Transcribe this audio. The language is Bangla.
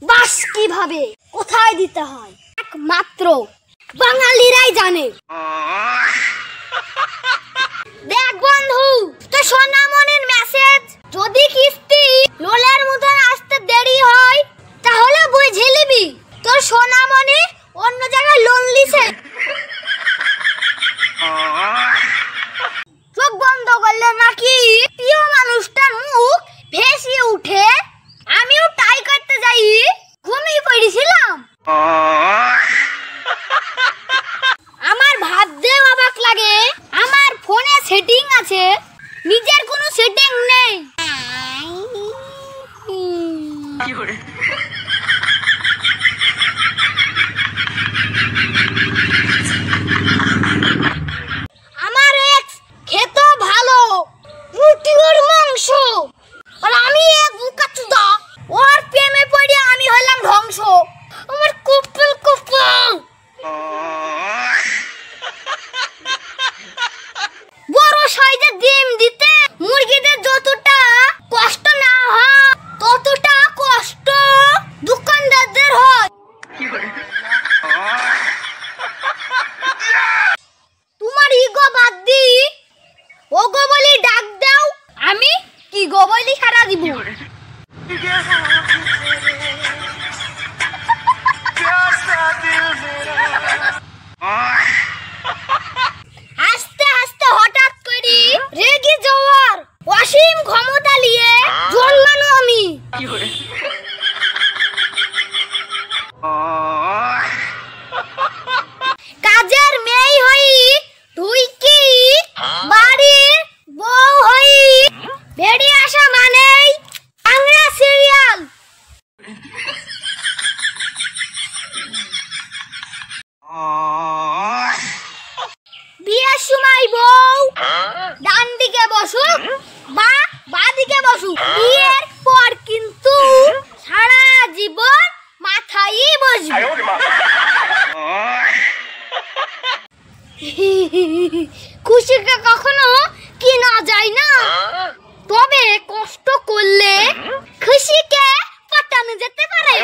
বাস কিভাবে কোথায় দিতে হয় একমাত্র বাঙালিরাই জানে। দেখ বন্ধু, তো সোনামণির মেসেজ যদি কিস্তি লোলের মতন আসতে দেরি হয় তাহলে বুঝে নিবি তোর সোনামণি অন্য জায়গায় লোন লিছে। চোখ বন্ধ করলে নাকি প্রিয় মানুষটার মুখ ভেসে উঠে। আমিও ট্রাই করতে যাই, ঘুমিয়ে পড়েছিলাম। আমার ভাবতেও অবাক লাগে, আমার ফোনে সেটিং আছে, নিজের কোনো সেটিং নেই। আমার এক্স খেতে ভালো রুটি আর মাংস, আর আমি এক বুকাচুদা, ওর প্রেমে পড়ে আমি হলাম ধ্বংস। আমার কপাল কপাল। বড় সাইজের ডিম দিতে মুরগিদের যতটা কষ্ট না হয় ততটা কষ্ট দোকানদারদের হয়। তোমার ইগো বাদ দি ওগো বলি ডাক দাও, আমি কি গো বলি সারা দিব। আস্তে আস্তে হঠাৎ করে রেগে যাওয়ার অসীম ক্ষমতা নিয়ে জন্মানো আমি। কাজের মেয়ে হই তুই কি বাড়ির বউ হই, বেরিয়ে আসা মানেই বাংলা সিরিয়াল। বিয়ের সময় বউ ডান দিকে বসুক বা বাঁ দিকে বসুক, বিয়ের পর কিন্তু সারা জীবন মাথায় বসবে। খুশিকে কখনো কিনা যায় না, তবে কষ্ট করলে খুশিকে পাঠানো যেতে পারে।